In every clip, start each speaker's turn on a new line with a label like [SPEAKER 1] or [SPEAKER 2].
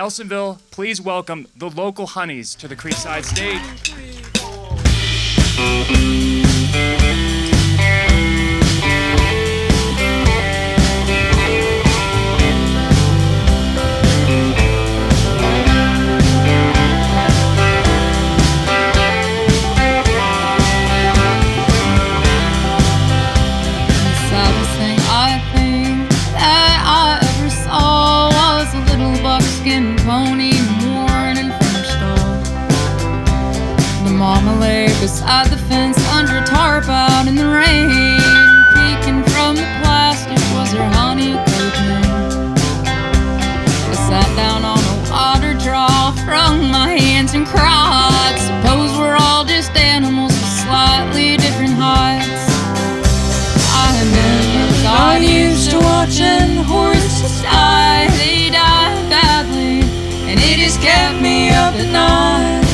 [SPEAKER 1] Nelsonville, please welcome the local Honeys to the Creekside stage.
[SPEAKER 2] Beside the fence, under a tarp out in the rain, peeking from the plastic was her honey coat name. I sat down on a water trough, wrung my hands and cried. Suppose we're all just animals with slightly different heights. I never got used to watching horses die. They die badly, and it has kept me up at night.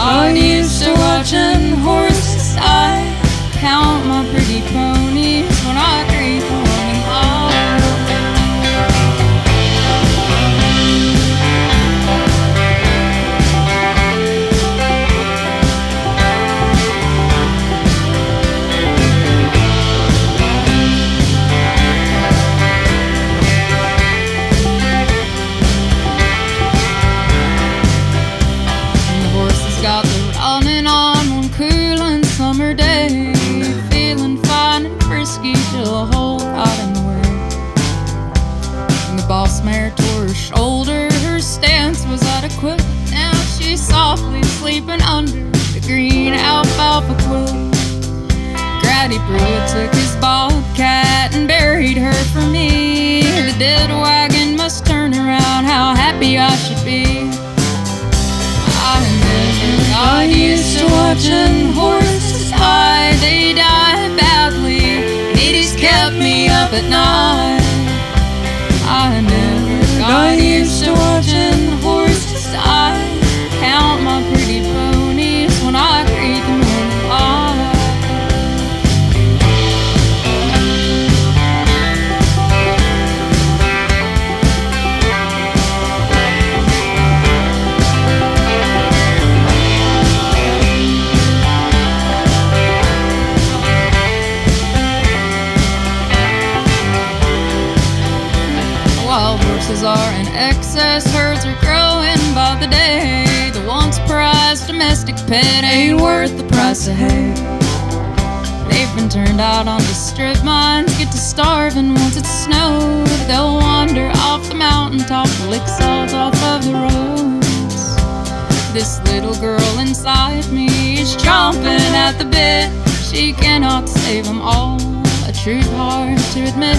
[SPEAKER 2] I'm used to watching horses die. Count my pretty ponies when I greet the morning light. Got the running on one cooling summer day, feeling fine and frisky till a hole got in the way. And the boss mare tore her shoulder, her stance was adequate. Now she's softly sleeping under the green alfalfa quilt. Grady Pruitt took his bobcat and buried her for me. The dead wagon must turn around, how happy I should be. I used to watching horses die. They die badly, and it has kept me up at night. I never got used to watching horses die. Count my pretty ponies when I greet the morning light. Horses are in excess, herds are growing by the day. The once prized domestic pet ain't worth the price of hay. They've been turned out onto strip mines, get to starving once it's snowed. They'll wander off the mountaintop, lick salt off of the roads. This little girl inside me is chomping at the bit. She cannot save them all, a truth hard to admit.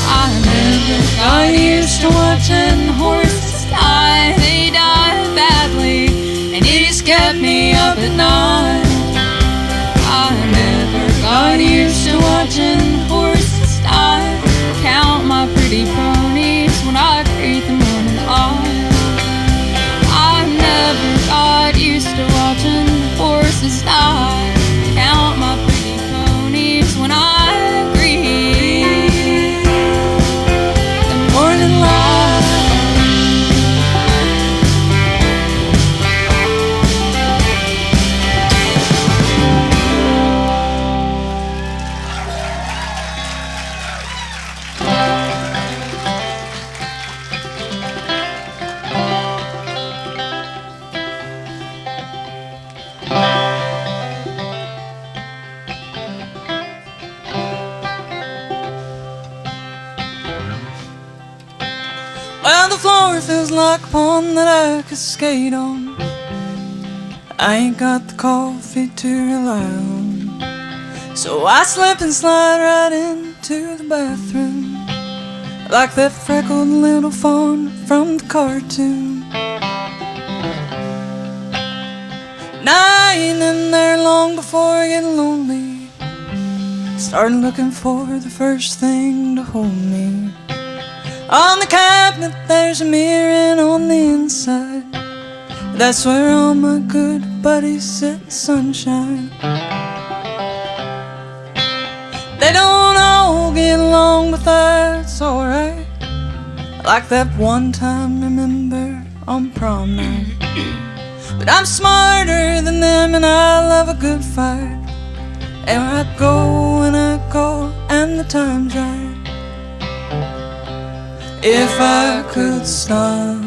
[SPEAKER 2] I never got used to watching horses die. They die badly, and it has kept me up at night. I never got used to watching horses die. Count my pretty ponies when I greet the morning light. I never got used to watching horses die. Count my pretty ponies when I greet morning light. Well, the floor feels like a pond that I could skate on. I ain't got the coffee to rely on, so I slip and slide right into the bathroom, like that freckled little fawn from the cartoon. And I ain't in there long before I get lonely, starting looking for the first thing to hold me. On the cabinet there's a mirror, and on the inside, that's where all my good buddies sit in sunshine. They don't all get along, but that's alright.
[SPEAKER 3] like that one time, remember, on prom night. But I'm smarter than them and I love a good fight. And I go and the time's right. If I could stop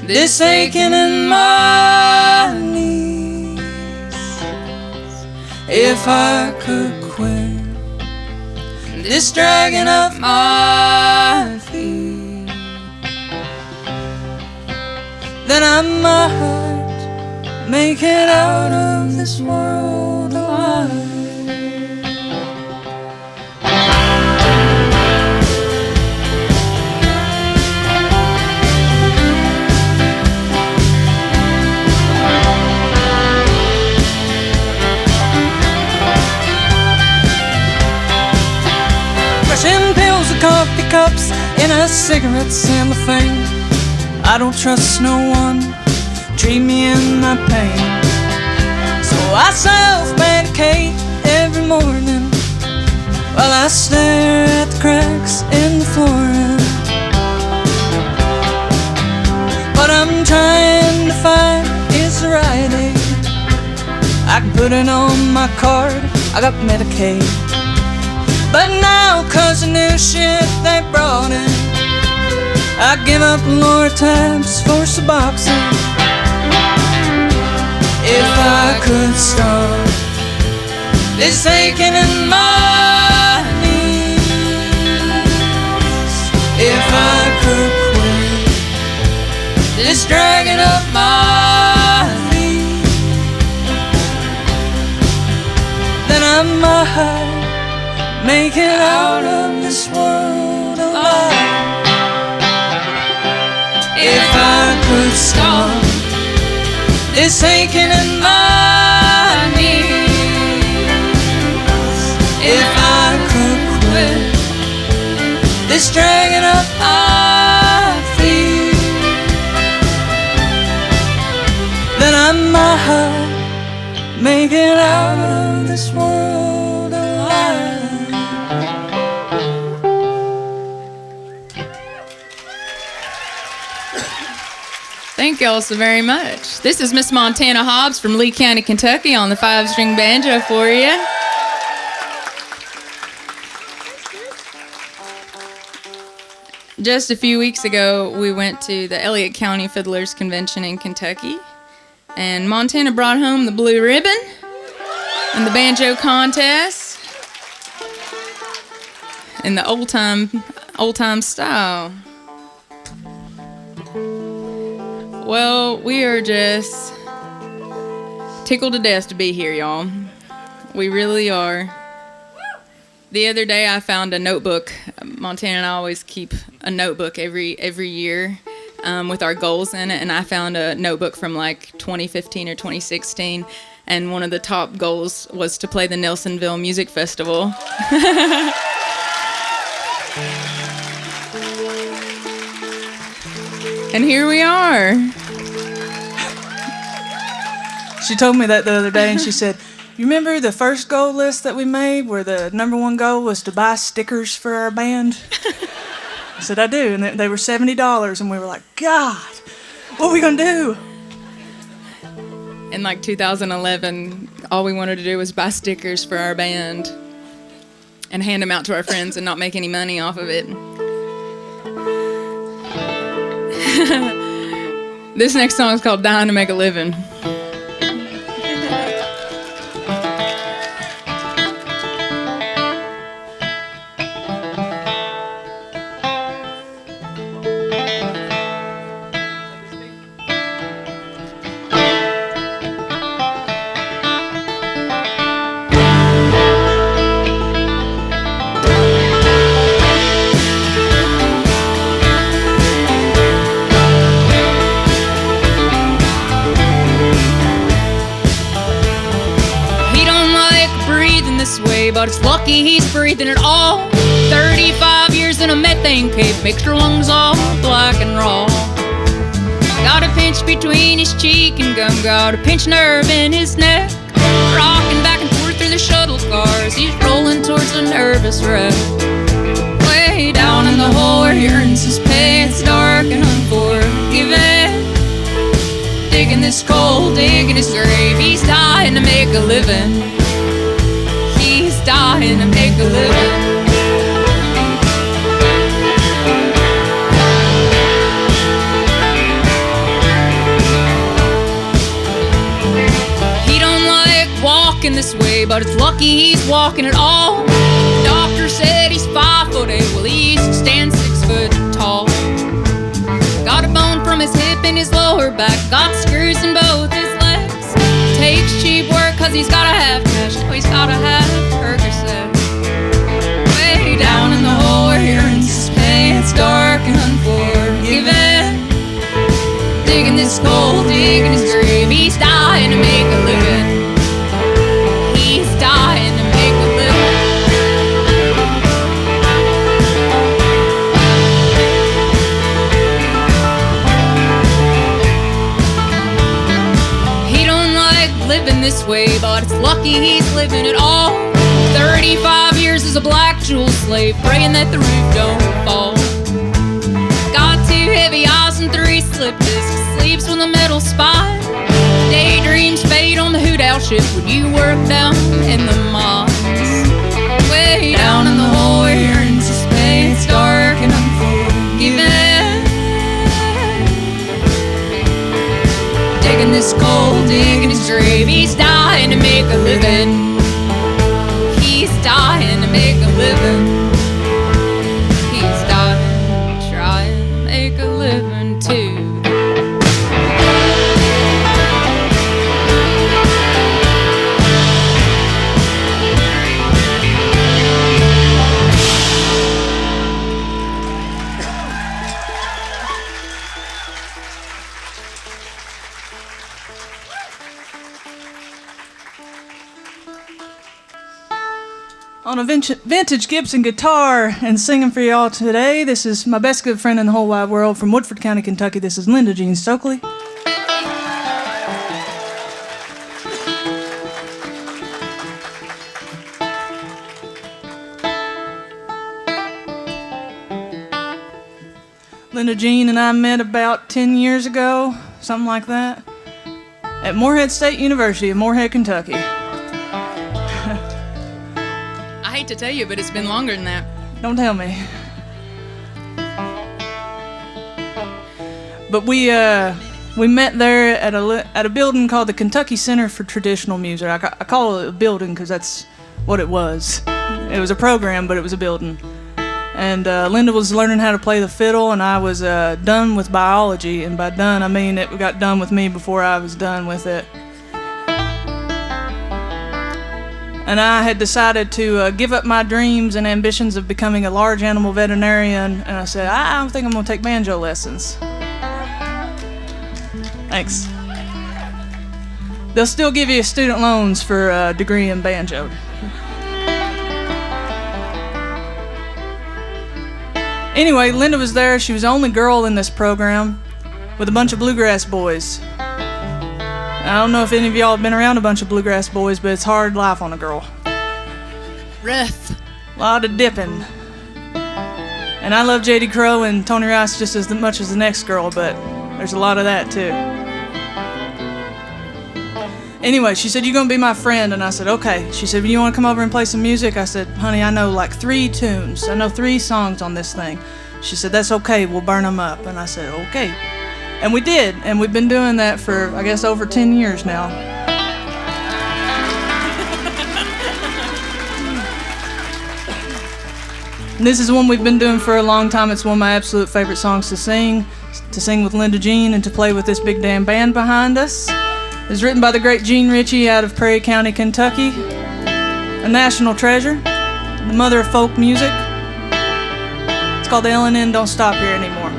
[SPEAKER 3] this aching in my knees, if I could quit this dragging of my feet, then I might make it out of this world alive. Crushing pills and coffee cups in a cigarette cellophane. I don't trust no one, treat me in my pain. So I self-medicate every morning while I stare at the cracks in the flooring. What I'm trying to find is the right aid. I can put it on my card, I got Medicaid. But now, 'cause the new shit they brought in, I give up lower tabs for Suboxone. If I could stop this aching in my knees, if I could quit this dragging up my feet, then I might make it out of this world alive. If I could stop this aching in my knees, if I could quit this dragging up my feet, then I might make it out of this world alive.
[SPEAKER 2] Thank y'all so very much. This is Miss Montana Hobbs from Lee County, Kentucky on the 5-string banjo for you. Just a few weeks ago, we went to the Elliott County Fiddlers Convention in Kentucky, and Montana brought home the blue ribbon in the banjo contest in the old time style. Well, we are just tickled to death to be here, y'all. We really are. The other day I found a notebook. Montana and I always keep a notebook every year with our goals in it, and I found a notebook from like 2015 or 2016, and one of the top goals was to play the Nelsonville Music Festival. And here we are.
[SPEAKER 3] She told me that the other day, and she said, "You remember the first goal list that we made where the number one goal was to buy stickers for our band?" I said, "I do." And they were $70, and we were like, "God, what are we going to do?"
[SPEAKER 2] In like 2011, all we wanted to do was buy stickers for our band and hand them out to our friends and not make any money off of it. This next song is called Dying to Make a Living. But it's lucky he's breathing it all. 35 years in a methane cave makes your lungs all black and raw. Got a pinch between his cheek and gum, got a pinched nerve in his neck. Rocking back and forth through the shuttle cars, he's rolling towards a nervous wreck. Way down in the hole where he earns his pay, It's dark and unforgiving. Digging this coal, digging his grave. He's dying to make a living. He's dying to make a living. Walking this way, but it's lucky he's walking at all. The doctor said he's 5'8", well he used to stand 6 foot tall. Got a bone from his hip in his lower back, got screws in both his legs. Takes cheap work cause he's gotta have cash, no he's gotta have Percocet. Way down in the hole where he earns his pay, it's dark and unforgiving. Digging this coal, digging his grave, he's dying to make a living. Dying to make a living. He don't like living this way, but it's lucky he's living at all. 35 years as a black jewel slave, praying that the roof don't fall. Got 2 heavy eyes and 3 slip discs, sleeps with a metal spine. Daydreams fade on the Hoot ship when you work down in the mines. Way down in the hole where he earns his pay, it's dark and unforgiving. Digging this coal, digging his grave, he's dying to make a living. He's dying to make a living. He's dying, trying to make a living too.
[SPEAKER 3] On a vintage Gibson guitar and singing for y'all today, this is my best good friend in the whole wide world from Woodford County, Kentucky. This is Linda Jean Stokley. Linda Jean and I met about 10 years ago, something like that, at Morehead State University in Morehead, Kentucky.
[SPEAKER 2] I hate to tell you, but it's been longer than that.
[SPEAKER 3] Don't tell me. But we met there at a building called the Kentucky Center for Traditional Music. I call it a building because that's what it was. It was a program, but it was a building. And Linda was learning how to play the fiddle, and I was done with biology. And by done, I mean it got done with me before I was done with it. And I had decided to give up my dreams and ambitions of becoming a large animal veterinarian. And I said, I don't think I'm going to take banjo lessons. Thanks. They'll still give you student loans for a degree in banjo. Anyway, Linda was there. She was the only girl in this program with a bunch of bluegrass boys. I don't know if any of y'all have been around a bunch of bluegrass boys, but it's hard life on a girl.
[SPEAKER 2] Rough.
[SPEAKER 3] A lot of dipping. And I love J.D. Crowe and Tony Rice just as much as the next girl, but there's a lot of that too. Anyway, she said, "You gonna be my friend?" And I said, "Okay." She said, "You wanna come over and play some music?" I said, "Honey, I know like 3 tunes. I know 3 songs on this thing." She said, "That's okay, we'll burn them up." And I said, "Okay." And we did, and we've been doing that for, I guess, over 10 years now. And this is one we've been doing for a long time. It's one of my absolute favorite songs to sing with Linda Jean and to play with this big damn band behind us. It was written by the great Gene Ritchie out of Prairie County, Kentucky. A national treasure, the mother of folk music. It's called The L&N Don't Stop Here Anymore.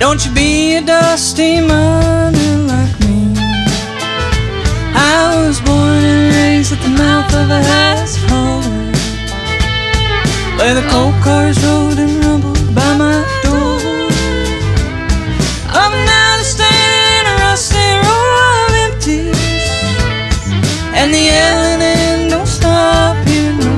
[SPEAKER 3] Don't you be a dusty miner like me. I was born and raised at the mouth of a hassle hallway, where the coal cars rode and rumbled by my door. I'm now standing in a rusty row of empties, and the yelling end don't stop here no more.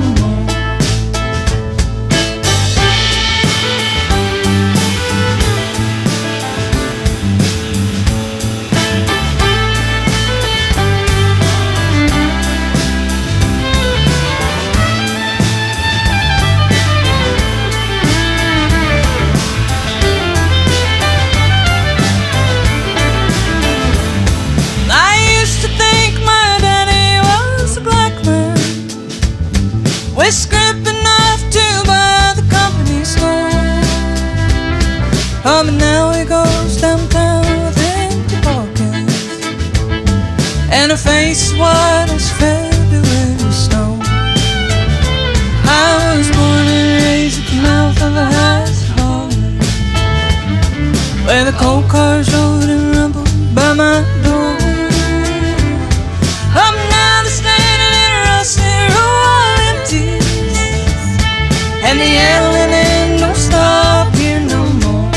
[SPEAKER 3] With script enough to buy the company store. Oh, but now he goes downtown with empty pockets and a face white as February snow. I was born and raised at the mouth of a hassle hallway, where the coal cars rode and rumbled by my door. I'm now standing in a rusty row, and the yelling end don't stop here no more.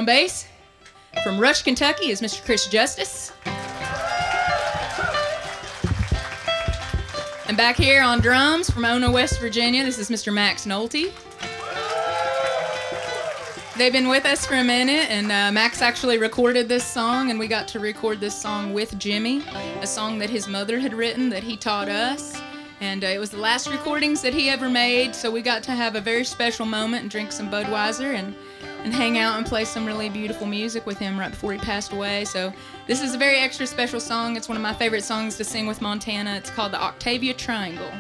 [SPEAKER 2] on bass, from Rush, Kentucky, is Mr. Chris Justice. And back here on drums from Ono, West Virginia, this is Mr. Max Nolte. They've been with us for a minute, and Max actually recorded this song, and we got to record this song with Jimmy, a song that his mother had written that he taught us. And it was the last recordings that he ever made, so we got to have a very special moment and drink some Budweiser and hang out and play some really beautiful music with him right before he passed away. So this is a very extra special song. It's one of my favorite songs to sing with Montana. It's called the Octavia Triangle.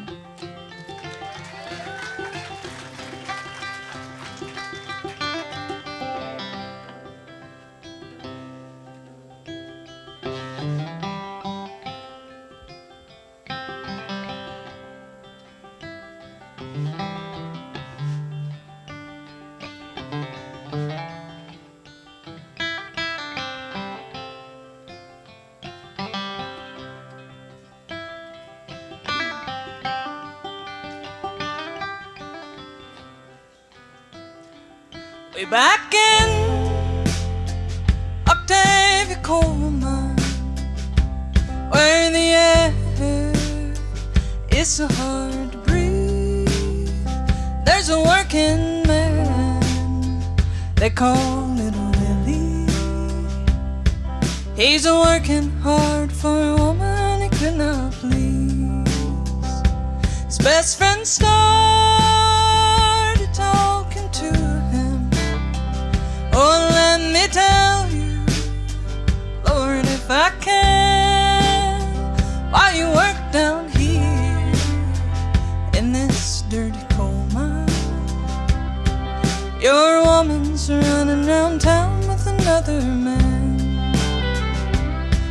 [SPEAKER 3] Way back in Octavia coal mine, where the air is so hard to breathe, there's a working man, they call Little Willie. He's a working hard for a woman he could not please. His best friend started talking to him. Oh, let me tell you, Lord, if I can, while you work down here in this dirty coal mine, your woman's running around town with another man.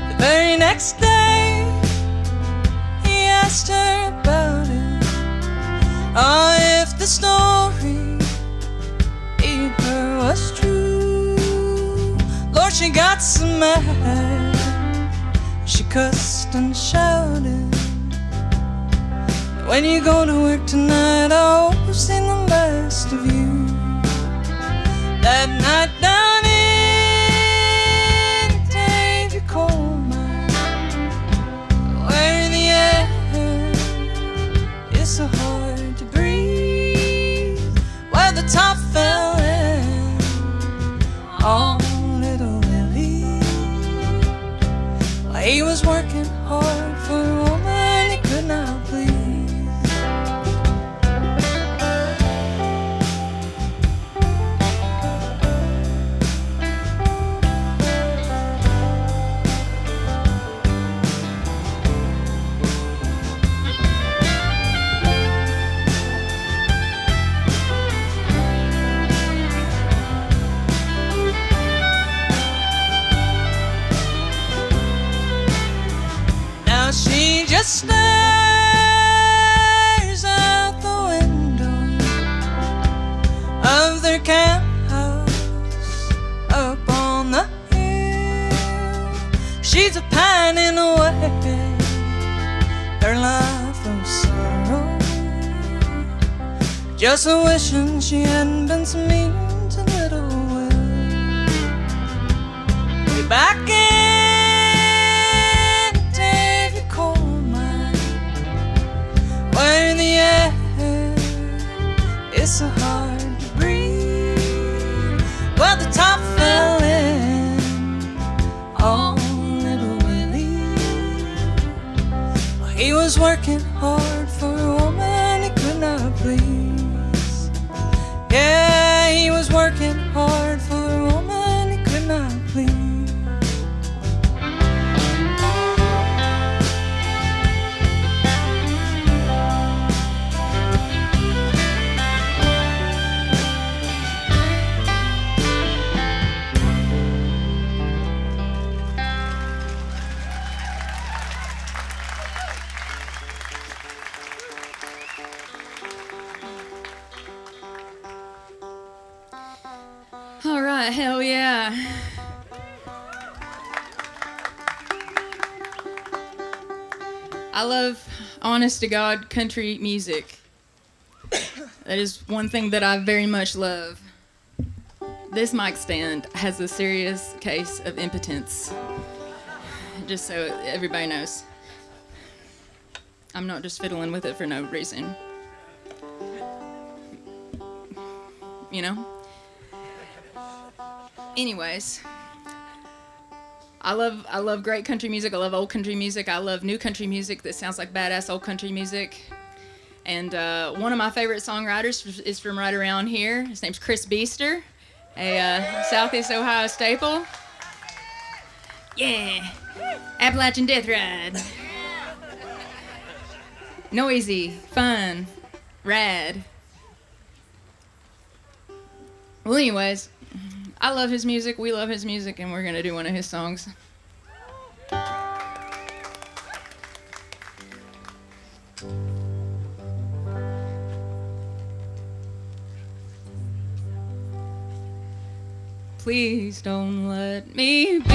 [SPEAKER 3] The very next day, he asked her about it. Oh, if the story he heard was true. Lord, she got so mad, she cussed and shouted. When you go to work tonight, I hope I've seen the last of you. That night down in Octavia coal mine, where the air is so hard to breathe, where the top fell in, oh, Little Willie. He was working hard for a woman he could not please. She just stares out the window of their camp house up on the hill. She's a pining away her life of sorrow, just a wishing she hadn't been so mean to little Will. Way back in where the air is so hard to breathe, where the top fell in, oh, Little Willie. He was working hard for a woman he could not please. Yeah, he was working hard for a woman he could not please.
[SPEAKER 2] All right, hell yeah. I love honest to God country music. That is one thing that I very much love. This mic stand has a serious case of impotence. Just so everybody knows. I'm not just fiddling with it for no reason. You know? Anyways, I love great country music. I love old country music. I love new country music that sounds like badass old country music. And one of my favorite songwriters is from right around here. His name's Chris Beester, a Southeast Ohio staple. Yeah, Appalachian Death Ride. Noisy, fun, rad. Well, anyways, I love his music, we love his music, and we're gonna do one of his songs. Please don't let me be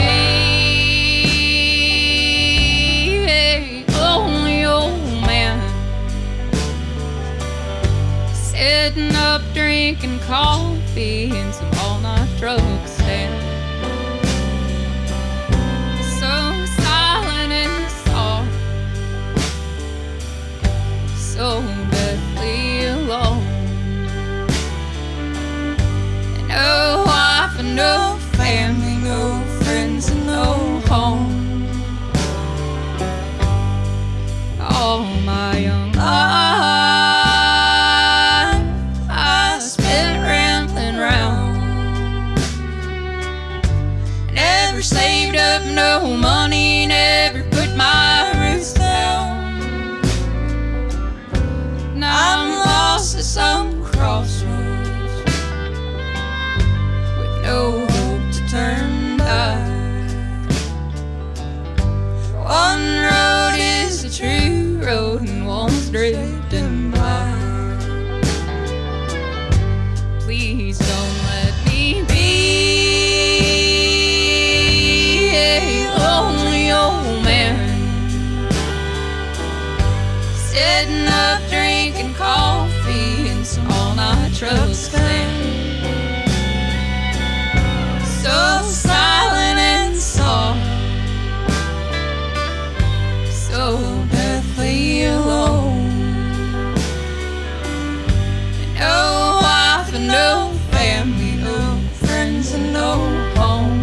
[SPEAKER 2] a lonely old man, sitting up drinking coffee in some all-night drug stand. So silent and soft, so deathly alone. No wife and no family, no friends and no home. All my young life I spent rambling round. Never saved up no money, never put my roots down. Now I'm lost at some crossroads, no hope to turn back. One road is the true road and one's drifting by. Please don't let me be a lonely old man, sitting up drinking coffee in some all-night truck stand. So silent and soft, so deathly alone. No wife and no family, no friends and no home.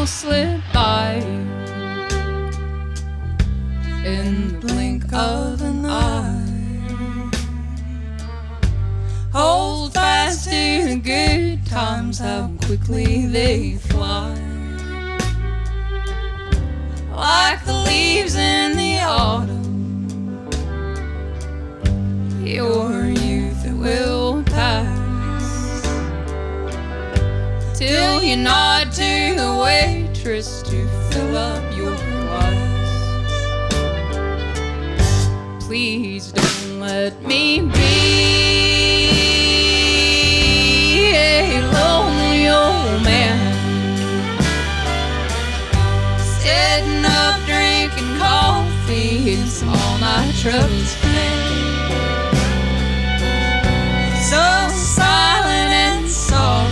[SPEAKER 2] Slip by in the blink of an eye. Hold fast to the good times, how quickly they fly. Like the leaves in the autumn, your youth it will pass, till you nod to the waitress to fill up your glass. Please don't let me be a lonely old man, sitting up drinking coffee in some all-night truck stand. So silent and soft,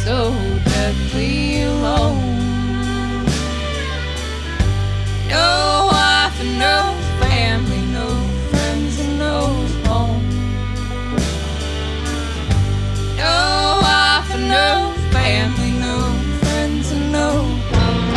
[SPEAKER 2] so deathly alone. No wife and no family, no friends and no home. No wife and no family, no friends and no home.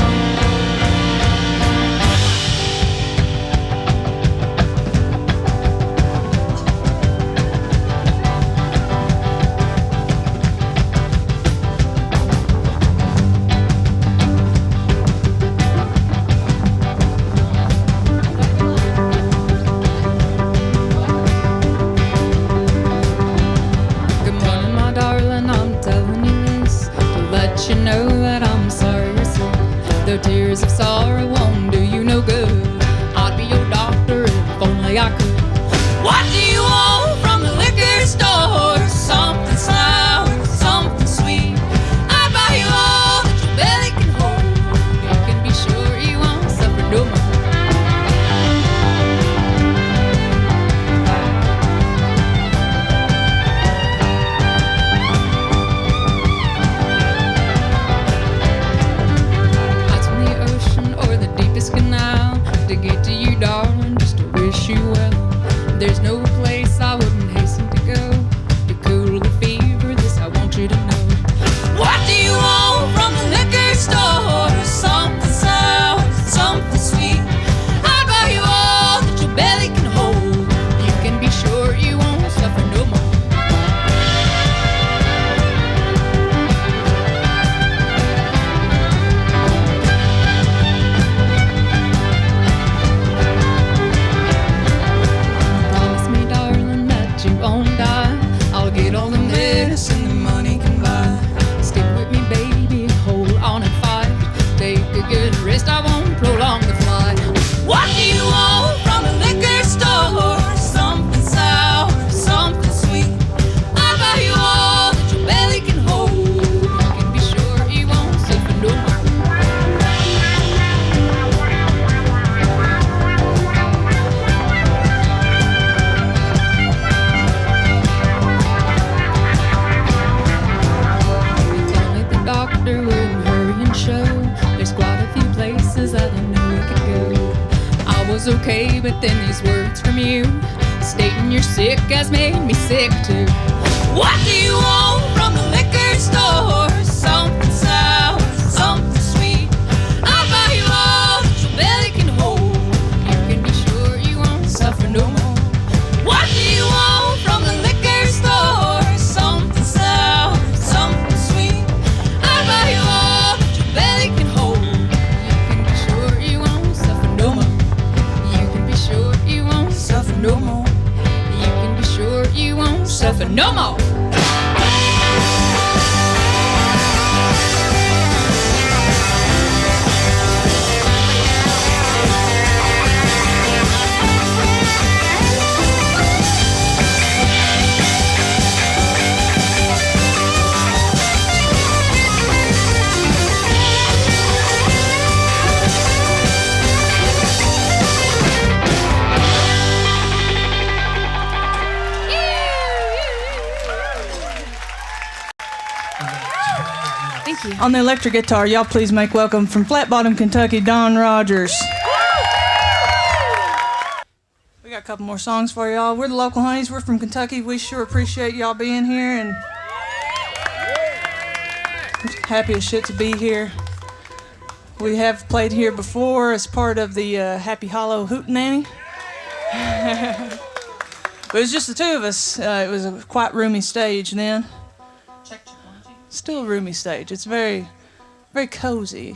[SPEAKER 2] was okay, but then these words from you stating you're sick has made me sick too. What do you want from the liquor store? Something sour, something sweet. I'll buy you all that your belly can hold. You can be sure you won't suffer no more. What do you want from the liquor store? Something sour, something sweet. I'll buy you all that your belly can hold. You can be sure you won't suffer no more. You can be sure you won't suffer no more. You can be sure you won't suffer no more.
[SPEAKER 3] On the electric guitar, y'all please make welcome from Flat Bottom, Kentucky, Don Rogers. We got a couple more songs for y'all. We're the local honeys. We're from Kentucky. We sure appreciate y'all being here, and we're happy as shit to be here. We have played here before as part of the Happy Hollow Hootenanny. But it was just the two of us. It was a quite roomy stage then. Still a roomy stage. It's very, very cozy.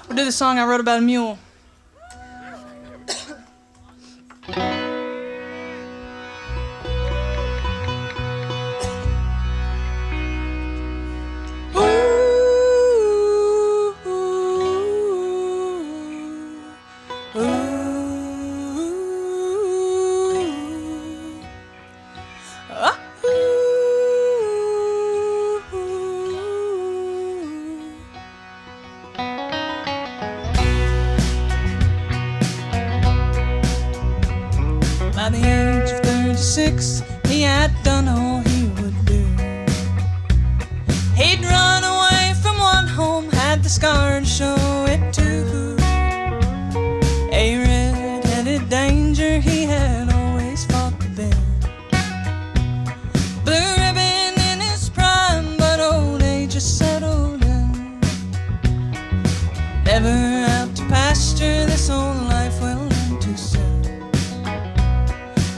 [SPEAKER 3] We'll do the song I wrote about a mule. By the age of 36, he had done all he would do. He'd run away from one home, had the scar to show it too. A red-headed danger, he had always fought the bed. Blue ribbon in his prime, but old age has settled in. Never out to pasture, this old life will learn to sell.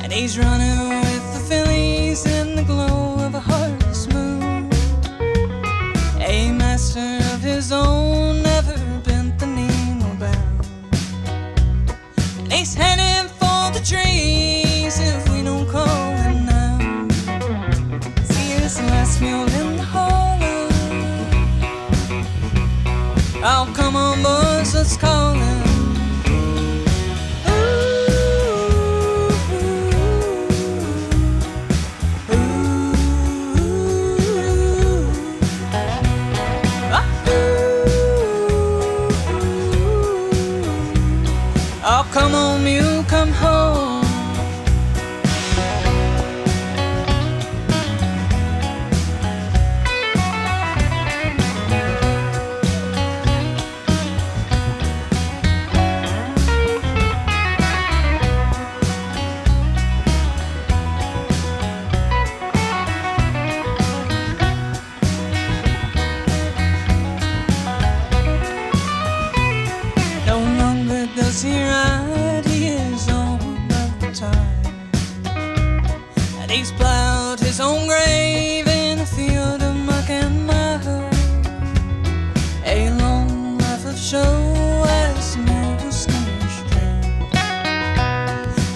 [SPEAKER 3] And he's running with the fillies in the glow of a heartless moon. A master of his own, never bent the knee nor bowed. And he's heading for the trees if we don't call him now. See his last mule in the hollow. Oh, come on boys, let's call him. Come on, mule, come home. No longer does he ride, he is old of the time. And he's plowed his own grave in a field of muck and mire. A long life of show as the mule's skinnish train.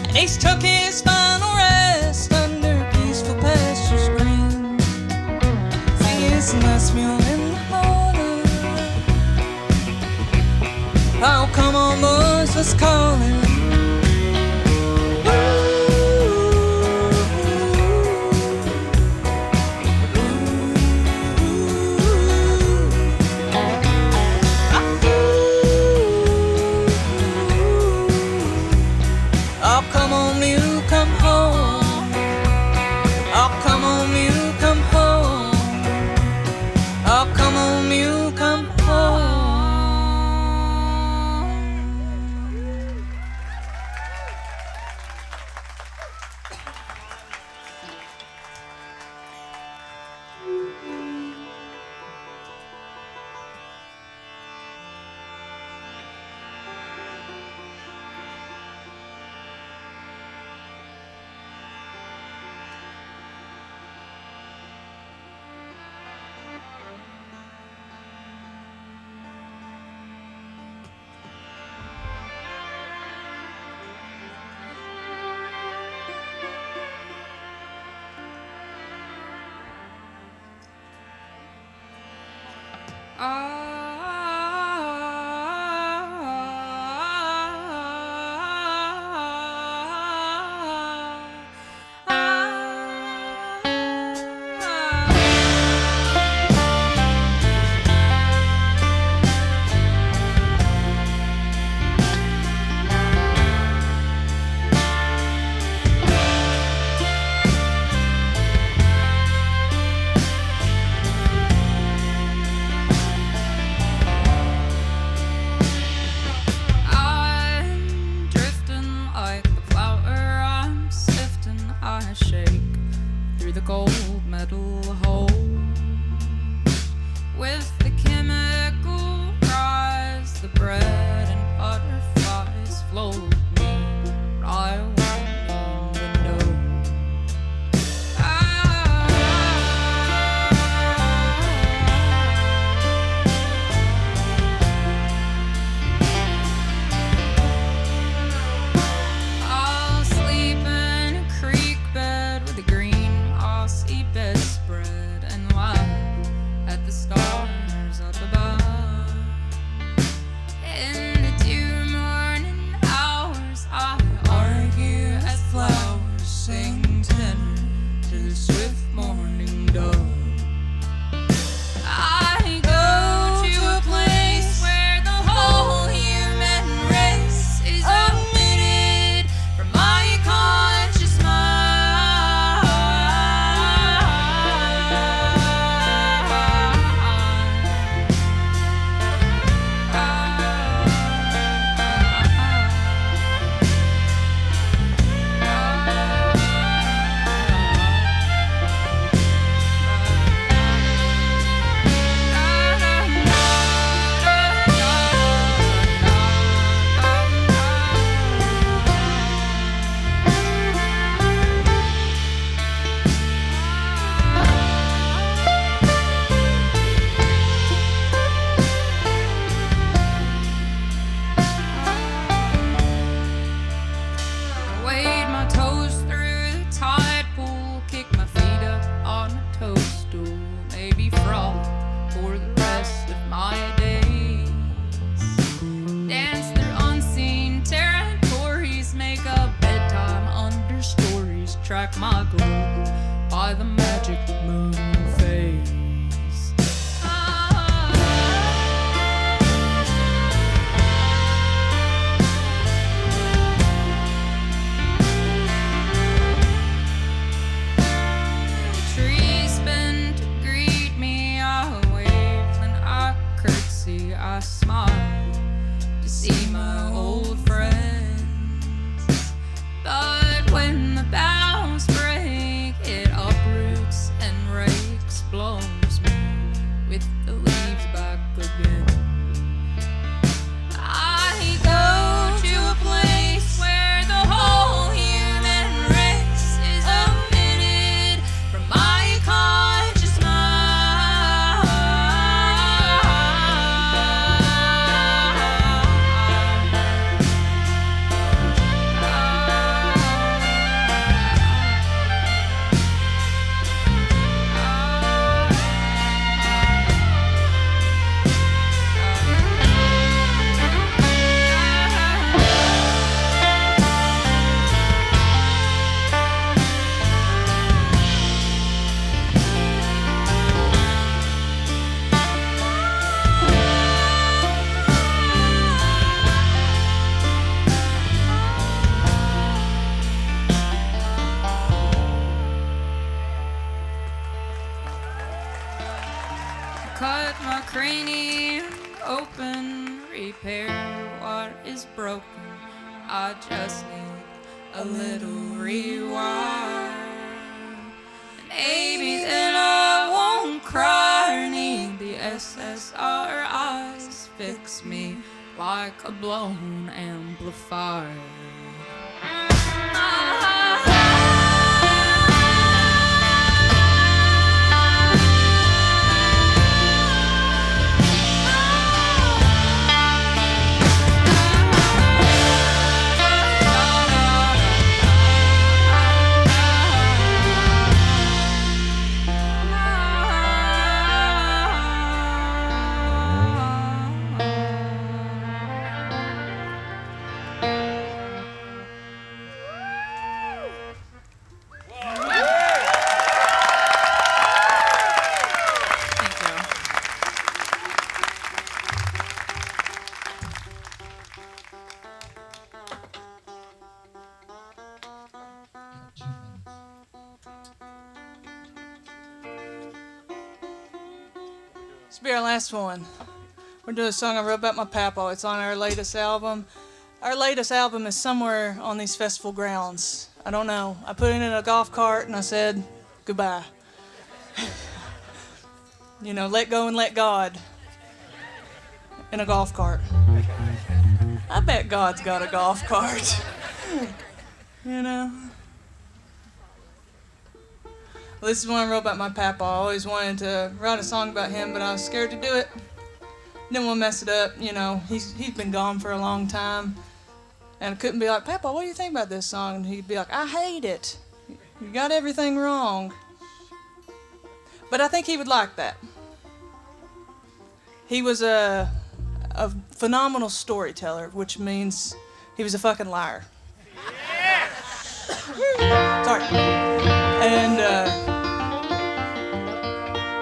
[SPEAKER 3] And he's took his final rest under peaceful pastures green. See his last mule in the hollow. Oh, come on, boys, let's call him. Oh, come on, mule, come home. Oh, come on, mule, come home.
[SPEAKER 2] cut my cranium open, repair what is broken. I just need a little rewind. And maybe then I won't cry or need the SSR eyes fix me like a blown amplifier.
[SPEAKER 3] This will be our last one. We're doing a song I wrote about my papa. It's on our latest album. Our latest album is somewhere on these festival grounds. I don't know. I put it in a golf cart and I said, goodbye. You know, let go and let God in a golf cart. I bet God's got a golf cart. You know? Well, this is one I wrote about my papa. I always wanted to write a song about him, but I was scared to do it. Didn't want to mess it up. You know, he's been gone for a long time. And I couldn't be like, Papa, what do you think about this song? And he'd be like, I hate it. You got everything wrong. But I think he would like that. He was a phenomenal storyteller, which means he was a fucking liar. Yeah. Sorry. And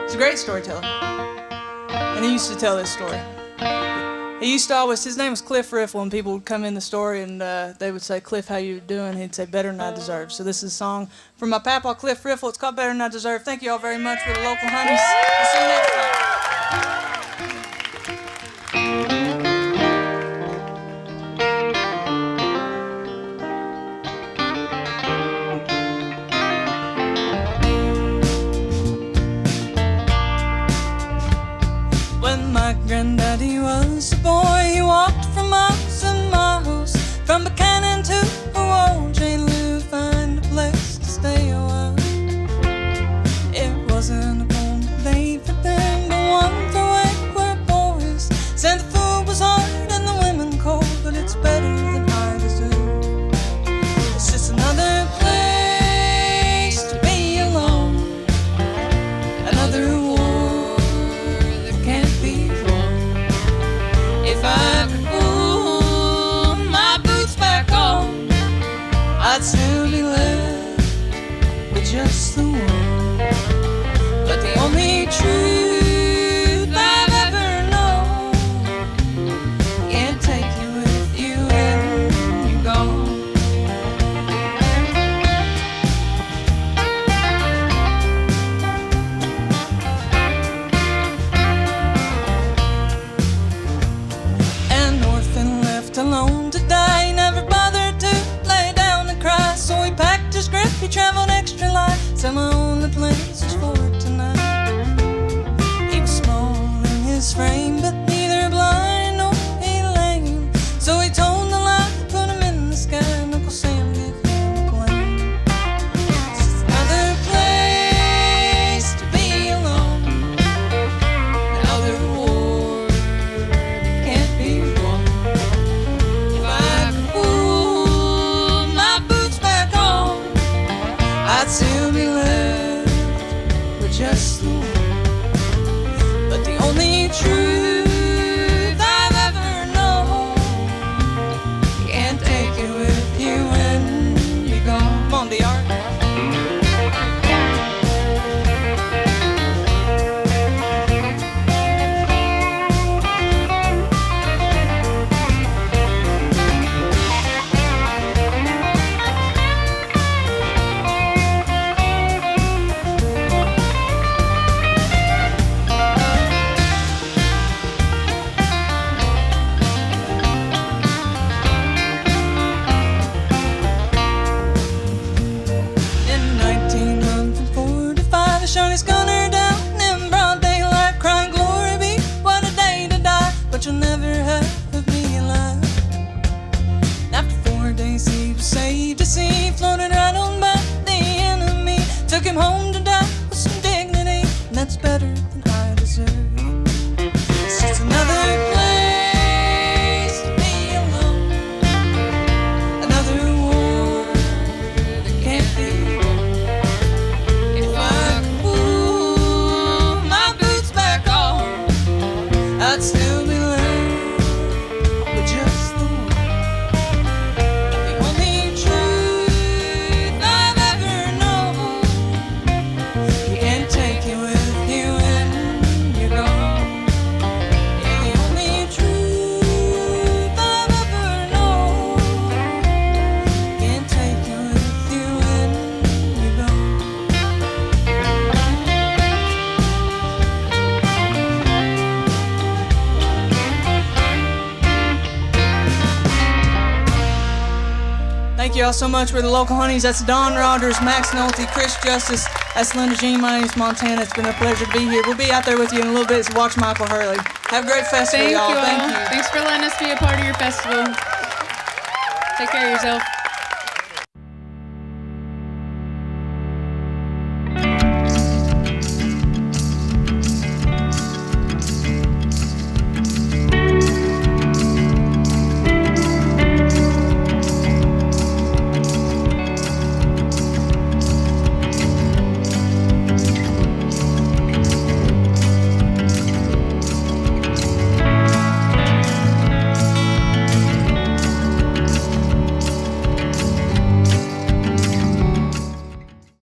[SPEAKER 3] he's a great storyteller. And he used to tell this story. He used to always, his name was Cliff Riffle, and people would come in the story and they would say, Cliff, how you doing? He'd say, better than I deserve. So this is a song from my papa, Cliff Riffle. It's called Better Than I Deserve. Thank you all very much for the local honeys. We'll see you next time. When my granddaddy was a boy, he walked for miles and miles, from Buchanan to old Jane Lou, find a place to stay a while. It wasn't a warm day for them, but one for wayward boys. Said the food was hard and the women cold, but it's better than I deserve. It's just another place to be alone, another war that can't be won. If I could pull my boots back on, I'd still be left with just the one. But the only truth I've ever known, can't take you with you when you're gone. An orphan left alone to die, he never bothered to lay down and cry. So he packed his grip, he traveled extra light, said my only place was for tonight. He was small in his frame, but neither blind nor he lame. So he told the lie, put him in the sky, and Uncle Sam gave him a plane. It's just another place to be alone, another war that can't be won. If I could pull my boots back on, I'd still be left with just the one. But the only truth I've ever known, can't take it with you when you're gone. Come on, DR. In 1945, the Shawnees gunned her down in broad daylight, crying, glory be, what a day to die, but you'll never have me alive. And after 4 days he was saved to sea, floated right on by the enemy, took him home to die with some dignity, and that's better than I deserve. It's just another place to be alone, another war that can't be won. If I could pull my boots back on, I'd still be left with just the one. The only truth I've ever known, can't take it with you when you're gone. Yeah, the only truth I've ever known, can't take it with you when you're gone. Thank you all so much. We're the Local Honeys. That's Don Rogers, Max Nolte, Chris Justice. That's Linda Jean. My name's Montana. It's been a pleasure to be here. We'll be out there with you in a little bit to watch Michael Hurley. Have a great festival, y'all. Thank you.
[SPEAKER 4] Thanks for letting us be a part of your festival. Take care of yourself.